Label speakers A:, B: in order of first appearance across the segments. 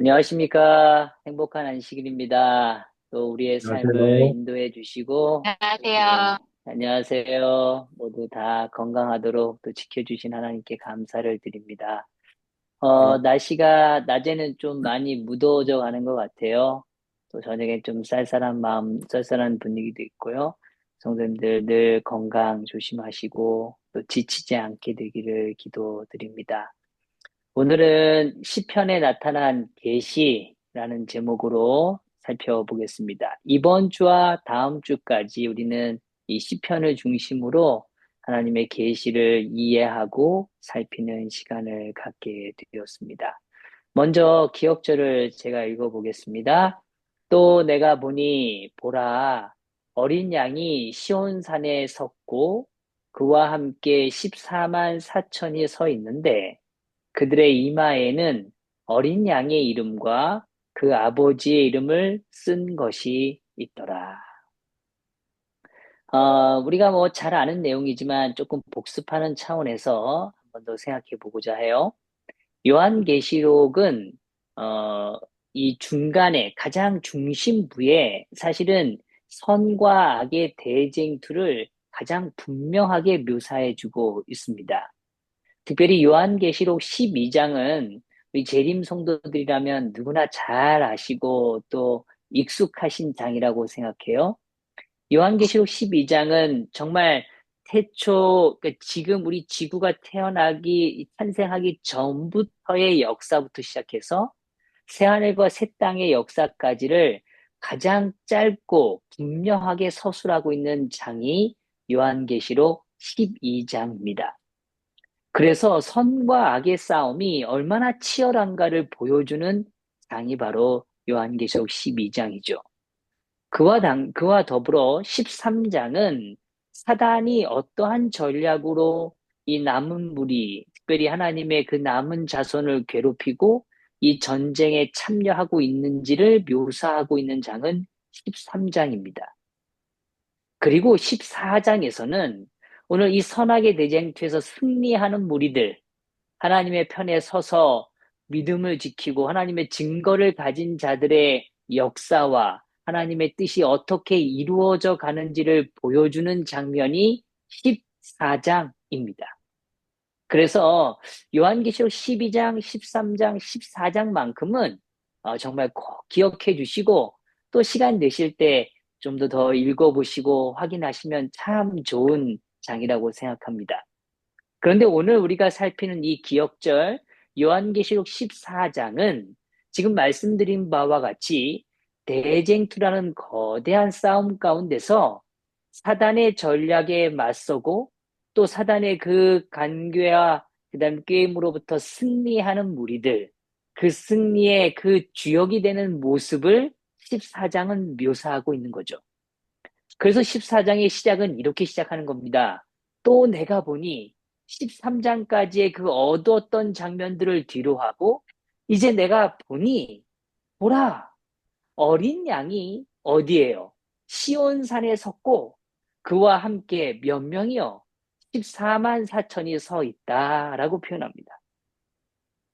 A: 안녕하십니까. 행복한 안식일입니다. 또 우리의 삶을
B: 안녕하세요.
A: 인도해 주시고, 또
B: 안녕하세요.
A: 안녕하세요. 모두 다 건강하도록 또 지켜주신 하나님께 감사를 드립니다.
B: 네,
A: 날씨가 낮에는 좀 많이 무더워져 가는 것 같아요. 또 저녁에 좀 쌀쌀한 마음, 쌀쌀한 분위기도 있고요. 성도님들 늘 건강 조심하시고, 또 지치지 않게 되기를 기도드립니다. 오늘은 시편에 나타난 계시라는 제목으로 살펴보겠습니다. 이번 주와 다음 주까지 우리는 이 시편을 중심으로 하나님의 계시를 이해하고 살피는 시간을 갖게 되었습니다. 먼저 기억절을 제가 읽어보겠습니다. 또 내가 보니 보라 어린 양이 시온산에 섰고 그와 함께 14만 4천이 서 있는데 그들의 이마에는 어린 양의 이름과 그 아버지의 이름을 쓴 것이 있더라. 우리가 뭐 잘 아는 내용이지만 조금 복습하는 차원에서 한 번 더 생각해 보고자 해요. 요한계시록은, 어, 이 중간에 가장 중심부에 사실은 선과 악의 대쟁투를 가장 분명하게 묘사해 주고 있습니다. 특별히 요한계시록 12장은 우리 재림 성도들이라면 누구나 잘 아시고 또 익숙하신 장이라고 생각해요. 요한계시록 12장은 정말 태초, 그러니까 지금 우리 지구가 탄생하기 전부터의 역사부터 시작해서 새하늘과 새 땅의 역사까지를 가장 짧고 분명하게 서술하고 있는 장이 요한계시록 12장입니다. 그래서 선과 악의 싸움이 얼마나 치열한가를 보여주는 장이 바로 요한계시록 12장이죠. 그와 더불어 13장은 사단이 어떠한 전략으로 이 남은 무리, 특별히 하나님의 그 남은 자손을 괴롭히고 이 전쟁에 참여하고 있는지를 묘사하고 있는 장은 13장입니다. 그리고 14장에서는 오늘 이 선악의 대쟁투에서 승리하는 무리들, 하나님의 편에 서서 믿음을 지키고 하나님의 증거를 가진 자들의 역사와 하나님의 뜻이 어떻게 이루어져 가는지를 보여주는 장면이 14장입니다. 그래서 요한계시록 12장, 13장, 14장만큼은 정말 꼭 기억해 주시고 또 시간 되실 때 좀 더 읽어보시고 확인하시면 참 좋은 장이라고 생각합니다. 그런데 오늘 우리가 살피는 이 기억절 요한계시록 14장은 지금 말씀드린 바와 같이 대쟁투라는 거대한 싸움 가운데서 사단의 전략에 맞서고 또 사단의 그 간궤와 그다음 게임으로부터 승리하는 무리들, 그 승리의 그 주역이 되는 모습을 14장은 묘사하고 있는 거죠. 그래서 14장의 시작은 이렇게 시작하는 겁니다. 또 내가 보니 13장까지의 그 어두웠던 장면들을 뒤로 하고 이제 내가 보니 보라 어린 양이 어디에요? 시온산에 섰고 그와 함께 몇 명이요? 14만 4천이 서 있다라고 표현합니다.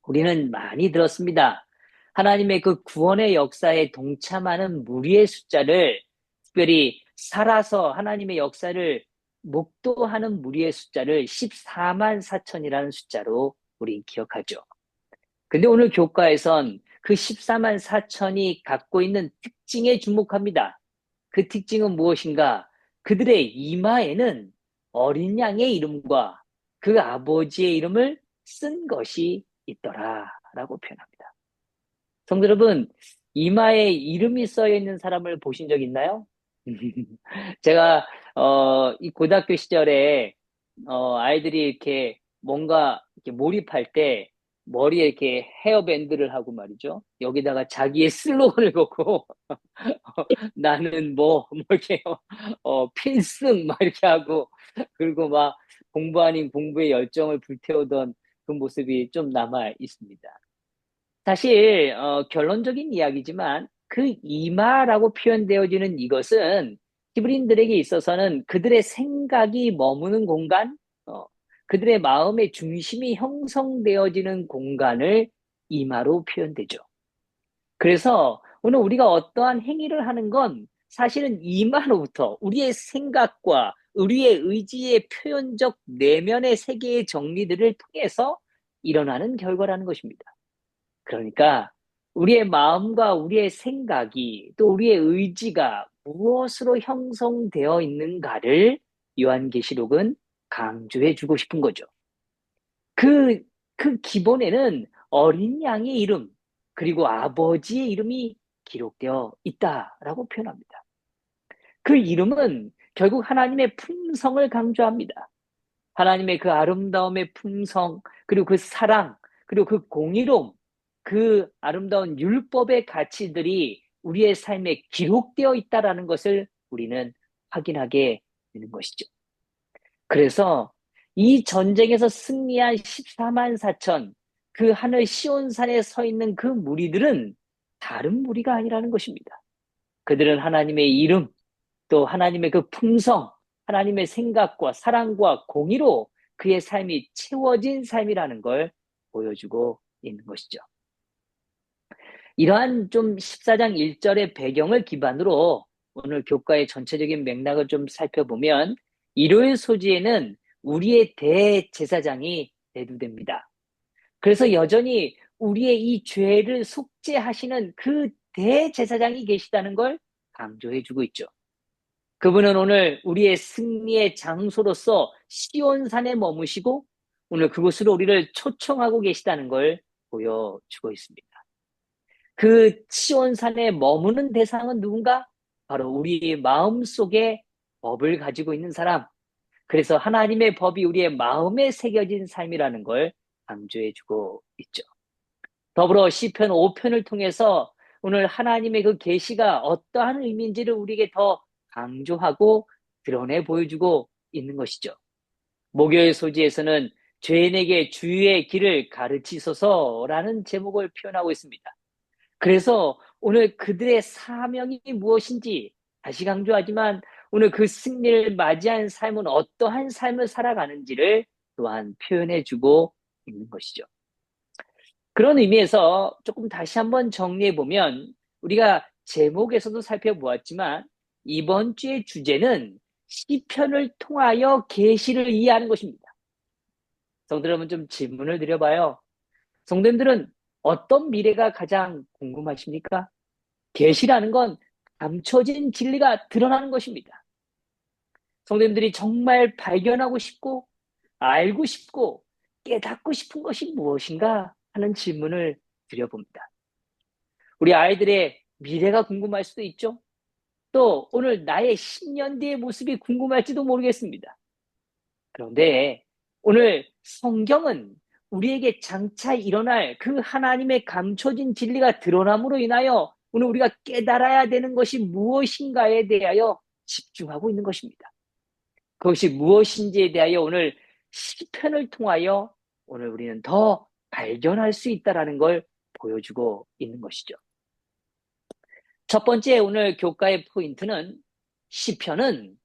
A: 우리는 많이 들었습니다. 하나님의 그 구원의 역사에 동참하는 무리의 숫자를 특별히 살아서 하나님의 역사를 목도하는 무리의 숫자를 14만 4천이라는 숫자로 우리 기억하죠. 근데 오늘 교과에선 그 14만 4천이 갖고 있는 특징에 주목합니다. 그 특징은 무엇인가? 그들의 이마에는 어린 양의 이름과 그 아버지의 이름을 쓴 것이 있더라. 라고 표현합니다. 성도 여러분, 이마에 이름이 써 있는 사람을 보신 적 있나요? 제가, 이 고등학교 시절에, 아이들이 이렇게 뭔가 이렇게 몰입할 때 머리에 이렇게 헤어밴드를 하고 말이죠. 여기다가 자기의 슬로건을 걸고 나는 뭐 이렇게 필승 막 이렇게 하고 그리고 막 공부 아닌 공부에 열정을 불태우던 그 모습이 좀 남아 있습니다. 사실 결론적인 이야기지만 그 이마라고 표현되어지는 이것은 히브리인들에게 있어서는 그들의 생각이 머무는 공간, 어, 그들의 마음의 중심이 형성되어지는 공간을 이마로 표현되죠. 그래서 오늘 우리가 어떠한 행위를 하는 건 사실은 이만호부터 우리의 생각과 우리의 의지의 표현적 내면의 세계의 정리들을 통해서 일어나는 결과라는 것입니다. 그러니까 우리의 마음과 우리의 생각이 또 우리의 의지가 무엇으로 형성되어 있는가를 요한계시록은 강조해 주고 싶은 거죠. 그, 그 기본에는 어린 양의 이름, 그리고 아버지의 이름이 기록되어 있다라고 표현합니다. 그 이름은 결국 하나님의 품성을 강조합니다. 하나님의 그 아름다움의 품성, 그리고 그 사랑, 그리고 그 공의로움, 그 아름다운 율법의 가치들이 우리의 삶에 기록되어 있다라는 것을 우리는 확인하게 되는 것이죠. 그래서 이 전쟁에서 승리한 14만 4천, 그 하늘 시온산에 서 있는 그 무리들은 다른 무리가 아니라는 것입니다. 그들은 하나님의 이름, 또 하나님의 그 품성, 하나님의 생각과 사랑과 공의로 그의 삶이 채워진 삶이라는 걸 보여주고 있는 것이죠. 이러한 좀 14장 1절의 배경을 기반으로 오늘 교과의 전체적인 맥락을 좀 살펴보면 일요일 소지에는 우리의 대제사장이 대두됩니다. 그래서 여전히 우리의 이 죄를 속죄하시는 그 대제사장이 계시다는 걸 강조해주고 있죠. 그분은 오늘 우리의 승리의 장소로서 시온산에 머무시고 오늘 그곳으로 우리를 초청하고 계시다는 걸 보여주고 있습니다. 그 시온산에 머무는 대상은 누군가? 바로 우리 마음속에 법을 가지고 있는 사람. 그래서 하나님의 법이 우리의 마음에 새겨진 삶이라는 걸 강조해주고 있죠. 더불어 시편 5편을 통해서 오늘 하나님의 그 계시가 어떠한 의미인지를 우리에게 더 강조하고 드러내 보여주고 있는 것이죠. 목요일 소지에서는 죄인에게 주의 길을 가르치소서라는 제목을 표현하고 있습니다. 그래서 오늘 그들의 사명이 무엇인지 다시 강조하지만 오늘 그 승리를 맞이한 삶은 어떠한 삶을 살아가는지를 또한 표현해주고 있는 것이죠. 그런 의미에서 조금 다시 한번 정리해보면 우리가 제목에서도 살펴보았지만 이번 주의 주제는 시편을 통하여 계시를 이해하는 것입니다. 성도 여러분 좀 질문을 드려봐요. 성도님들은 어떤 미래가 가장 궁금하십니까? 계시라는 건 감춰진 진리가 드러나는 것입니다. 성도님들이 정말 발견하고 싶고 알고 싶고 깨닫고 싶은 것이 무엇인가 하는 질문을 드려봅니다. 우리 아이들의 미래가 궁금할 수도 있죠. 또 오늘 나의 10년 뒤의 모습이 궁금할지도 모르겠습니다. 그런데 오늘 성경은 우리에게 장차 일어날 그 하나님의 감춰진 진리가 드러남으로 인하여 오늘 우리가 깨달아야 되는 것이 무엇인가에 대하여 집중하고 있는 것입니다. 그것이 무엇인지에 대하여 오늘 시편을 통하여 오늘 우리는 더 발견할 수 있다는 걸 보여주고 있는 것이죠. 첫 번째 오늘 교과의 포인트는 시편은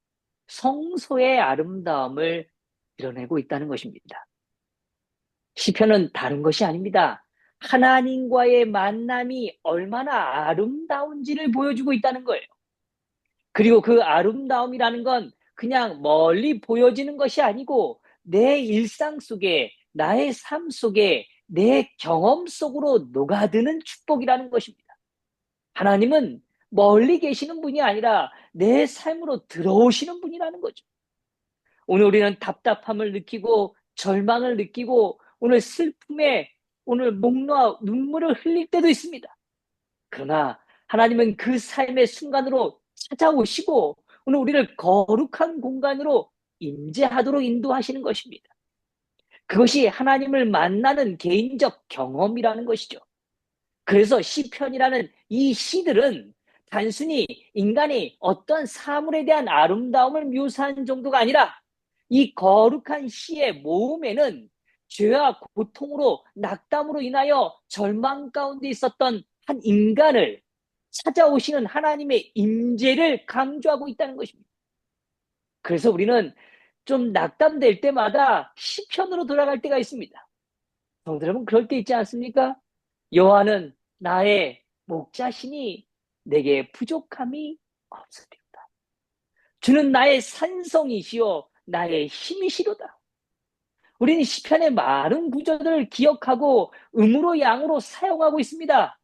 A: 성소의 아름다움을 드러내고 있다는 것입니다. 시편은 다른 것이 아닙니다. 하나님과의 만남이 얼마나 아름다운지를 보여주고 있다는 거예요. 그리고 그 아름다움이라는 건 그냥 멀리 보여지는 것이 아니고 내 일상 속에, 나의 삶 속에, 내 경험 속으로 녹아드는 축복이라는 것입니다. 하나님은 멀리 계시는 분이 아니라 내 삶으로 들어오시는 분이라는 거죠. 오늘 우리는 답답함을 느끼고 절망을 느끼고 오늘 슬픔에 오늘 목 놓아 눈물을 흘릴 때도 있습니다. 그러나 하나님은 그 삶의 순간으로 찾아오시고 오늘 우리를 거룩한 공간으로 임재하도록 인도하시는 것입니다. 그것이 하나님을 만나는 개인적 경험이라는 것이죠. 그래서 시편이라는 이 시들은 단순히 인간이 어떤 사물에 대한 아름다움을 묘사한 정도가 아니라 이 거룩한 시의 모음에는 죄와 고통으로 낙담으로 인하여 절망 가운데 있었던 한 인간을 찾아오시는 하나님의 임재를 강조하고 있다는 것입니다. 그래서 우리는 좀 낙담될 때마다 시편으로 돌아갈 때가 있습니다. 성도 여러분 그럴 때 있지 않습니까? 여호와는 나의 목자시니 내게 부족함이 없으리로다. 주는 나의 산성이시요 나의 힘이시로다. 우리는 시편의 많은 구절을 기억하고 음으로 양으로 사용하고 있습니다.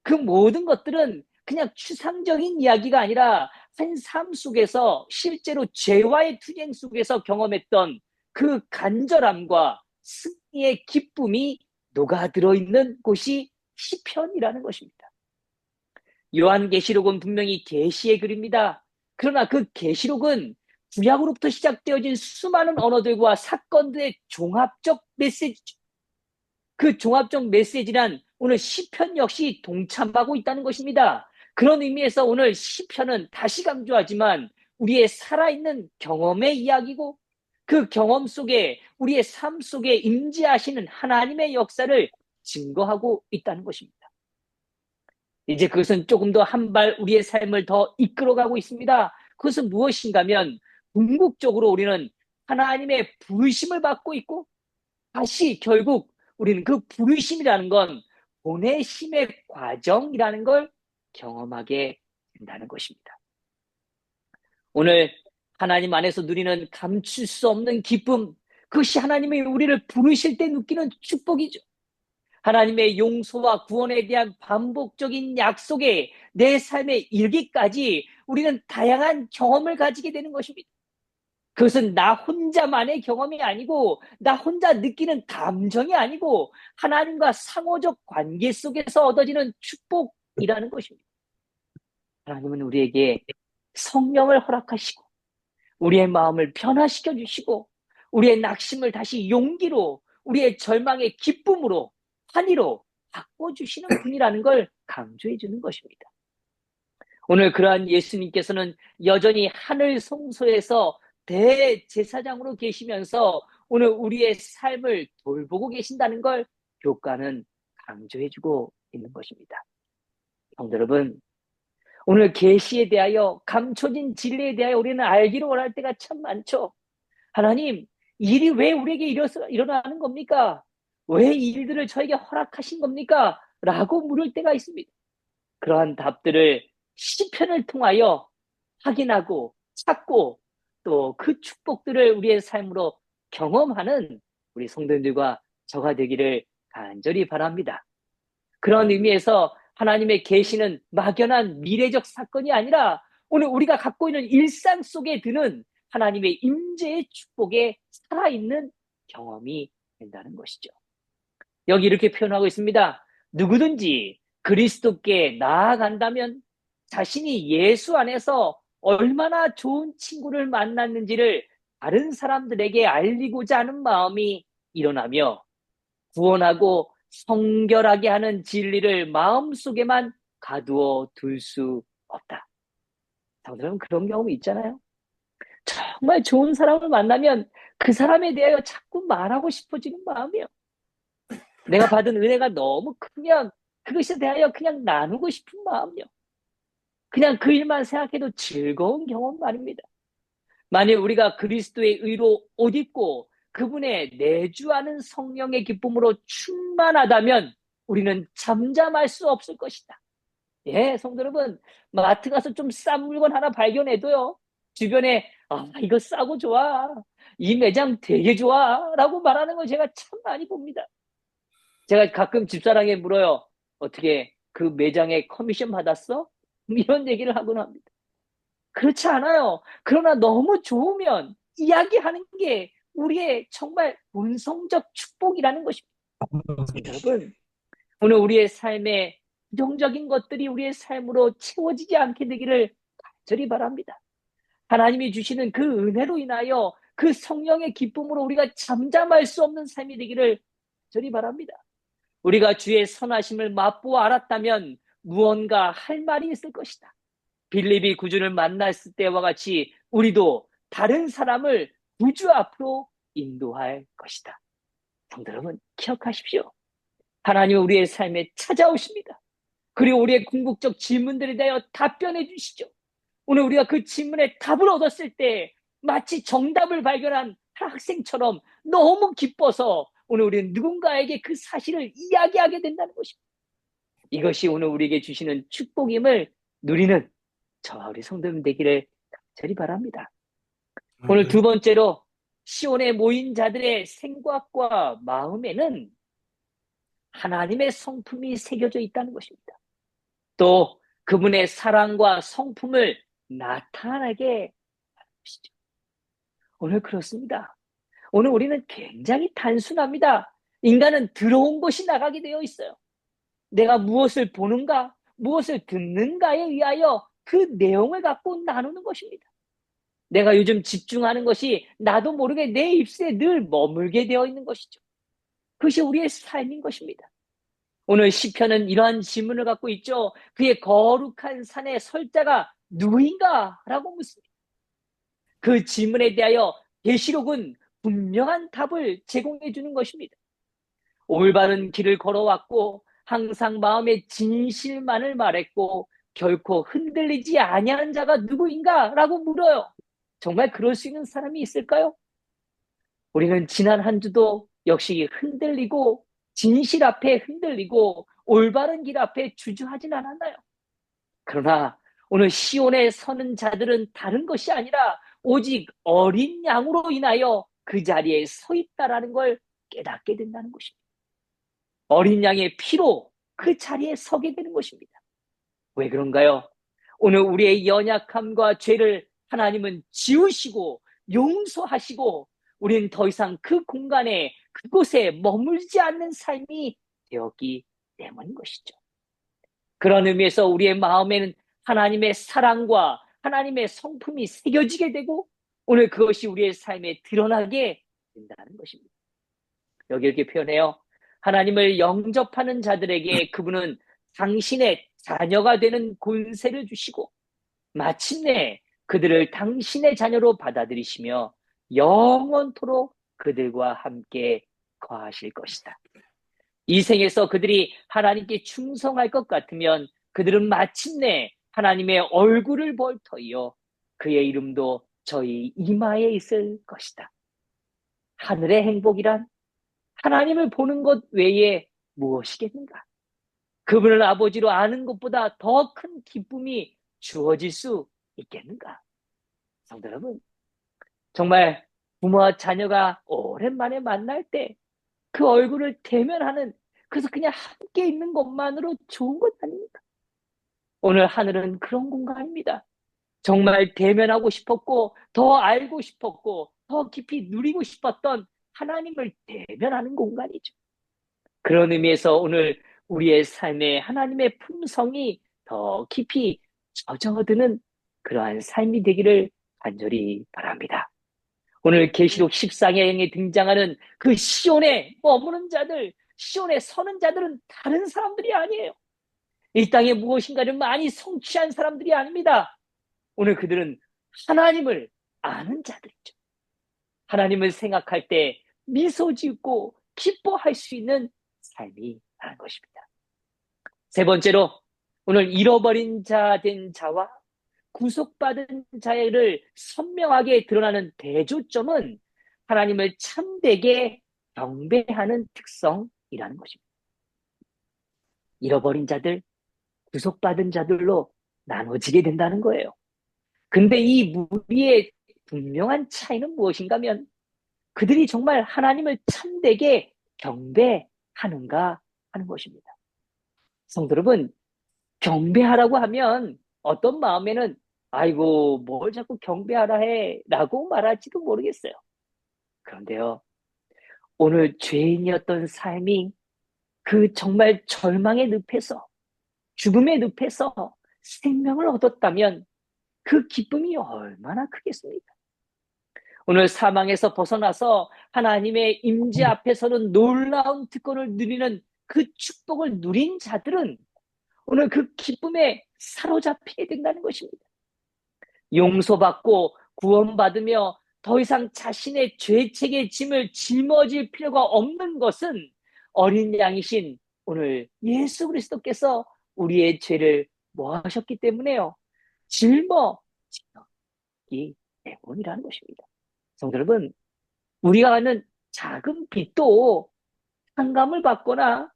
A: 그 모든 것들은 그냥 추상적인 이야기가 아니라 한 삶 속에서 실제로 죄와의 투쟁 속에서 경험했던 그 간절함과 승리의 기쁨이 녹아들어 있는 곳이 시편이라는 것입니다. 요한계시록은 분명히 계시의 글입니다. 그러나 그 계시록은 구약으로부터 시작되어진 수많은 언어들과 사건들의 종합적 메시지죠. 그 종합적 메시지란 오늘 시편 역시 동참하고 있다는 것입니다. 그런 의미에서 오늘 시편은 다시 강조하지만 우리의 살아있는 경험의 이야기고 그 경험 속에 우리의 삶 속에 임재하시는 하나님의 역사를 증거하고 있다는 것입니다. 이제 그것은 조금 더 한 발 우리의 삶을 더 이끌어가고 있습니다. 그것은 무엇인가 하면 궁극적으로 우리는 하나님의 부르심을 받고 있고 다시 결국 우리는 그 부르심이라는 건 보내심의 과정이라는 걸 경험하게 된다는 것입니다. 오늘 하나님 안에서 누리는 감출 수 없는 기쁨, 그것이 하나님이 우리를 부르실 때 느끼는 축복이죠. 하나님의 용서와 구원에 대한 반복적인 약속에 내 삶에 이르기까지 우리는 다양한 경험을 가지게 되는 것입니다. 그것은 나 혼자만의 경험이 아니고 나 혼자 느끼는 감정이 아니고 하나님과 상호적 관계 속에서 얻어지는 축복이라는 것입니다. 하나님은 우리에게 성령을 허락하시고 우리의 마음을 변화시켜 주시고 우리의 낙심을 다시 용기로 우리의 절망의 기쁨으로 환희로 바꿔주시는 분이라는 걸 강조해 주는 것입니다. 오늘 그러한 예수님께서는 여전히 하늘 성소에서 대제사장으로 계시면서 오늘 우리의 삶을 돌보고 계신다는 걸 교과는 강조해주고 있는 것입니다. 성도 여러분, 오늘 계시에 대하여 감춰진 진리에 대하여 우리는 알기를 원할 때가 참 많죠. 하나님, 일이 왜 우리에게 일어나는 겁니까? 왜 이 일들을 저에게 허락하신 겁니까? 라고 물을 때가 있습니다. 그러한 답들을 시편을 통하여 확인하고 찾고 또 그 축복들을 우리의 삶으로 경험하는 우리 성도님들과 저가 되기를 간절히 바랍니다. 그런 의미에서 하나님의 계시는 막연한 미래적 사건이 아니라 오늘 우리가 갖고 있는 일상 속에 드는 하나님의 임재의 축복에 살아있는 경험이 된다는 것이죠. 여기 이렇게 표현하고 있습니다. 누구든지 그리스도께 나아간다면 자신이 예수 안에서 얼마나 좋은 친구를 만났는지를 다른 사람들에게 알리고자 하는 마음이 일어나며 구원하고 성결하게 하는 진리를 마음속에만 가두어 둘 수 없다. 여러분 그런 경험이 있잖아요. 정말 좋은 사람을 만나면 그 사람에 대하여 자꾸 말하고 싶어지는 마음이에요. 내가 받은 은혜가 너무 크면 그것에 대하여 그냥 나누고 싶은 마음이요. 그냥 그 일만 생각해도 즐거운 경험 말입니다. 만일 우리가 그리스도의 의로 옷 입고 그분의 내주하는 성령의 기쁨으로 충만하다면 우리는 잠잠할 수 없을 것이다. 예, 성도 여러분, 마트 가서 좀 싼 물건 하나 발견해도요. 주변에 이거 싸고 좋아. 이 매장 되게 좋아. 라고 말하는 걸 제가 참 많이 봅니다. 제가 가끔 집사람에게 물어요. 어떻게 그 매장에 커미션 받았어? 이런 얘기를 하곤 합니다. 그렇지 않아요. 그러나 너무 좋으면 이야기하는 게 우리의 정말 본성적 축복이라는 것입니다. 여러분, 오늘 우리의 삶에 부정적인 것들이 우리의 삶으로 채워지지 않게 되기를 간절히 바랍니다. 하나님이 주시는 그 은혜로 인하여 그 성령의 기쁨으로 우리가 잠잠할 수 없는 삶이 되기를 간절히 바랍니다. 우리가 주의 선하심을 맛보아 알았다면 무언가 할 말이 있을 것이다. 빌립이 구주를 만났을 때와 같이 우리도 다른 사람을 구주 앞으로 인도할 것이다. 성도 여러분 기억하십시오. 하나님은 우리의 삶에 찾아오십니다. 그리고 우리의 궁극적 질문들에 대하여 답변해 주시죠. 오늘 우리가 그 질문에 답을 얻었을 때 마치 정답을 발견한 한 학생처럼 너무 기뻐서 오늘 우리는 누군가에게 그 사실을 이야기하게 된다는 것입니다. 이것이 오늘 우리에게 주시는 축복임을 누리는 저와 우리 성도님 되기를 간절히 바랍니다. 오늘 두 번째로 시온에 모인 자들의 생각과 마음에는 하나님의 성품이 새겨져 있다는 것입니다. 또 그분의 사랑과 성품을 나타나게 하시죠. 오늘 그렇습니다. 오늘 우리는 굉장히 단순합니다. 인간은 들어온 것이 나가게 되어 있어요. 내가 무엇을 보는가, 무엇을 듣는가에 의하여 그 내용을 갖고 나누는 것입니다. 내가 요즘 집중하는 것이 나도 모르게 내 입술에 늘 머물게 되어 있는 것이죠. 그것이 우리의 삶인 것입니다. 오늘 시편은 이러한 질문을 갖고 있죠. 그의 거룩한 산에 설 자가 누구인가? 라고 묻습니다. 그 질문에 대하여 계시록은 분명한 답을 제공해 주는 것입니다. 올바른 길을 걸어왔고 항상 마음의 진실만을 말했고 결코 흔들리지 아니하는 자가 누구인가? 라고 물어요. 정말 그럴 수 있는 사람이 있을까요? 우리는 지난 한 주도 역시 흔들리고 진실 앞에 흔들리고 올바른 길 앞에 주저하진 않았나요? 그러나 오늘 시온에 서는 자들은 다른 것이 아니라 오직 어린 양으로 인하여 그 자리에 서 있다라는 걸 깨닫게 된다는 것입니다. 어린 양의 피로 그 자리에 서게 되는 것입니다. 왜 그런가요? 오늘 우리의 연약함과 죄를 하나님은 지우시고 용서하시고 우리는 더 이상 그 공간에 그곳에 머물지 않는 삶이 되었기 때문인 것이죠. 그런 의미에서 우리의 마음에는 하나님의 사랑과 하나님의 성품이 새겨지게 되고 오늘 그것이 우리의 삶에 드러나게 된다는 것입니다. 여기 이렇게 표현해요. 하나님을 영접하는 자들에게 그분은 당신의 자녀가 되는 권세를 주시고 마침내 그들을 당신의 자녀로 받아들이시며 영원토록 그들과 함께 거하실 것이다. 이 생에서 그들이 하나님께 충성할 것 같으면 그들은 마침내 하나님의 얼굴을 볼 터이요 그의 이름도 저희 이마에 있을 것이다. 하늘의 행복이란 하나님을 보는 것 외에 무엇이겠는가? 그분을 아버지로 아는 것보다 더 큰 기쁨이 주어질 수 있겠는가? 성도 여러분, 정말 부모와 자녀가 오랜만에 만날 때 그 얼굴을 대면하는, 그래서 그냥 함께 있는 것만으로 좋은 것 아닙니까? 오늘 하늘은 그런 공간입니다. 정말 대면하고 싶었고 더 알고 싶었고 더 깊이 누리고 싶었던 하나님을 대면하는 공간이죠. 그런 의미에서 오늘 우리의 삶에 하나님의 품성이 더 깊이 젖어드는 그러한 삶이 되기를 간절히 바랍니다. 오늘 계시록 14장에 등장하는 그 시온에 머무는 자들, 시온에 서는 자들은 다른 사람들이 아니에요. 이 땅에 무엇인가를 많이 성취한 사람들이 아닙니다. 오늘 그들은 하나님을 아는 자들이죠. 하나님을 생각할 때 미소 짓고 기뻐할 수 있는 삶이 라는 것입니다. 세 번째로 오늘 잃어버린 자 된 자와 구속받은 자를 선명하게 드러나는 대조점은 하나님을 참되게 경배하는 특성이라는 것입니다. 잃어버린 자들, 구속받은 자들로 나눠지게 된다는 거예요. 근데 이 무리의 분명한 차이는 무엇인가 하면 그들이 정말 하나님을 참되게 경배하는가 하는 것입니다. 성도 여러분, 경배하라고 하면 어떤 마음에는 아이고 뭘 자꾸 경배하라 해 라고 말할지도 모르겠어요. 그런데요, 오늘 죄인이었던 삶이 그 정말 절망의 늪에서 죽음의 늪에서 생명을 얻었다면 그 기쁨이 얼마나 크겠습니까? 오늘 사망에서 벗어나서 하나님의 임재 앞에서는 놀라운 특권을 누리는 그 축복을 누린 자들은 오늘 그 기쁨에 사로잡히게 된다는 것입니다. 용서받고 구원받으며 더 이상 자신의 죄책의 짐을 짊어질 필요가 없는 것은 어린 양이신 오늘 예수 그리스도께서 우리의 죄를 뭐 하셨기 때문에요. 짊어지기 때문이라는 것입니다. 성도 여러분, 우리가 하는 작은 빚도 상감을 받거나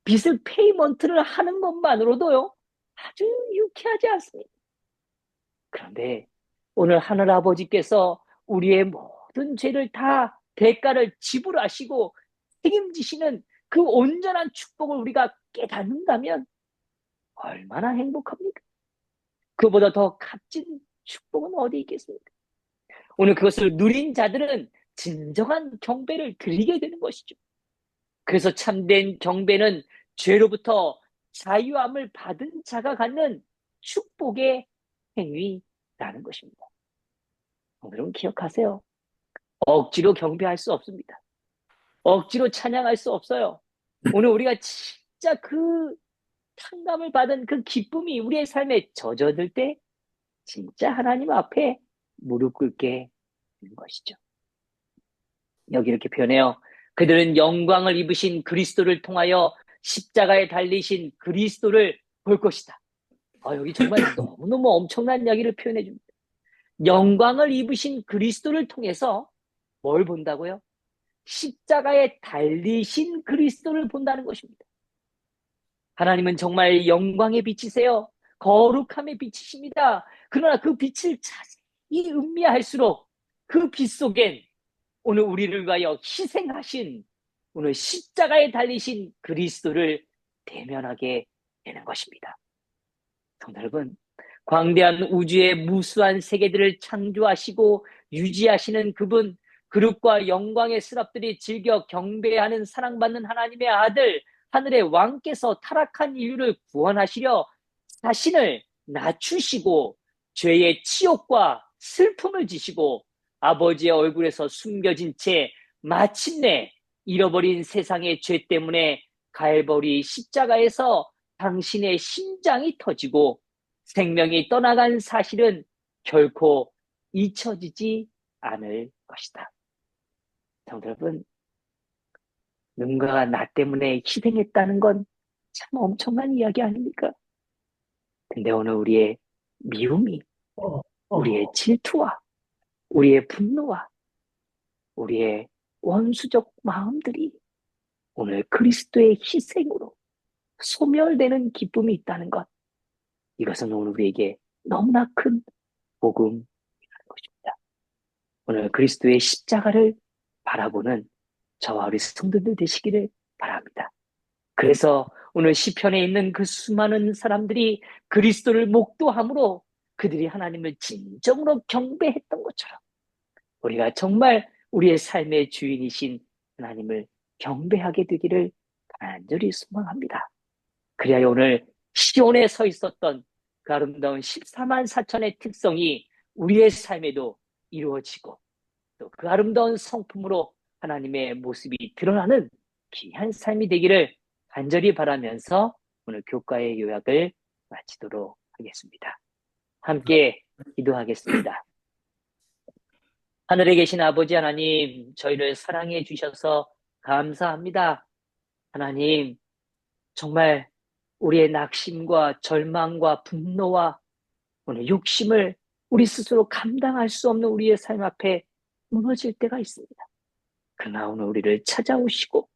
A: 빚을 페이먼트를 하는 것만으로도요, 아주 유쾌하지 않습니다. 그런데 오늘 하늘 아버지께서 우리의 모든 죄를 다 대가를 지불하시고 책임지시는 그 온전한 축복을 우리가 깨닫는다면 얼마나 행복합니까? 그보다 더 값진 축복은 어디 있겠습니까? 오늘 그것을 누린 자들은 진정한 경배를 드리게 되는 것이죠. 그래서 참된 경배는 죄로부터 자유함을 받은 자가 갖는 축복의 행위라는 것입니다. 여러분 기억하세요. 억지로 경배할 수 없습니다. 억지로 찬양할 수 없어요. 오늘 우리가 진짜 그 탕감을 받은 그 기쁨이 우리의 삶에 젖어들 때 진짜 하나님 앞에 무릎 꿇게 되는 것이죠. 여기 이렇게 표현해요. 그들은 영광을 입으신 그리스도를 통하여 십자가에 달리신 그리스도를 볼 것이다. 여기 정말 너무너무 엄청난 이야기를 표현해 줍니다. 영광을 입으신 그리스도를 통해서 뭘 본다고요? 십자가에 달리신 그리스도를 본다는 것입니다. 하나님은 정말 영광의 빛이세요. 거룩함의 빛이십니다. 그러나 그 빛을 자세히 음미할수록 그 빛 속엔 오늘 우리를 위하여 희생하신 오늘 십자가에 달리신 그리스도를 대면하게 되는 것입니다. 성도 여러분, 광대한 우주의 무수한 세계들을 창조하시고 유지하시는 그분, 그릇과 영광의 스랍들이 즐겨 경배하는 사랑받는 하나님의 아들, 하늘의 왕께서 타락한 인류를 구원하시려 자신을 낮추시고 죄의 치욕과 슬픔을 지시고 아버지의 얼굴에서 숨겨진 채 마침내 잃어버린 세상의 죄 때문에 갈보리 십자가에서 당신의 심장이 터지고 생명이 떠나간 사실은 결코 잊혀지지 않을 것이다. 성도 여러분, 누군가가 나 때문에 희생했다는 건 참 엄청난 이야기 아닙니까? 근데 오늘 우리의 미움이, 우리의 질투와 우리의 분노와 우리의 원수적 마음들이 오늘 그리스도의 희생으로 소멸되는 기쁨이 있다는 것, 이것은 오늘 우리에게 너무나 큰 복음이라는 것입니다. 오늘 그리스도의 십자가를 바라보는 저와 우리 성도들 되시기를 바랍니다. 그래서 오늘 시편에 있는 그 수많은 사람들이 그리스도를 목도함으로 그들이 하나님을 진정으로 경배했던 것처럼 우리가 정말 우리의 삶의 주인이신 하나님을 경배하게 되기를 간절히 소망합니다. 그래야 오늘 시온에 서 있었던 그 아름다운 14만 4천의 특성이 우리의 삶에도 이루어지고 또 그 아름다운 성품으로 하나님의 모습이 드러나는 귀한 삶이 되기를 간절히 바라면서 오늘 교과의 요약을 마치도록 하겠습니다. 함께 기도하겠습니다. 하늘에 계신 아버지 하나님, 저희를 사랑해 주셔서 감사합니다. 하나님, 정말 우리의 낙심과 절망과 분노와 오늘 욕심을 우리 스스로 감당할 수 없는 우리의 삶 앞에 무너질 때가 있습니다. 그러나 오늘 우리를 찾아오시고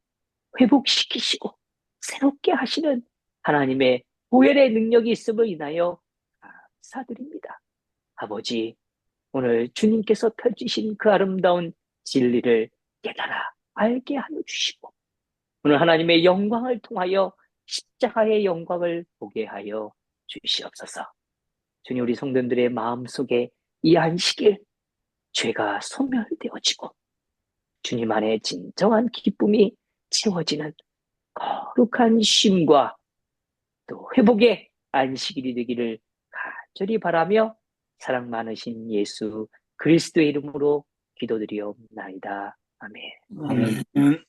A: 회복시키시고 새롭게 하시는 하나님의 보혈의 능력이 있음을 인하여 감사드립니다. 아버지, 오늘 주님께서 펼치신 그 아름다운 진리를 깨달아 알게 하여 주시고 오늘 하나님의 영광을 통하여 십자가의 영광을 보게 하여 주시옵소서. 주님, 우리 성도들의 마음속에 이 안식일 죄가 소멸되어지고 주님 안에 진정한 기쁨이 채워지는 거룩한 쉼과 또 회복의 안식일이 되기를 간절히 바라며 사랑 많으신 예수 그리스도의 이름으로 기도드리옵나이다. 아멘.
B: 아멘.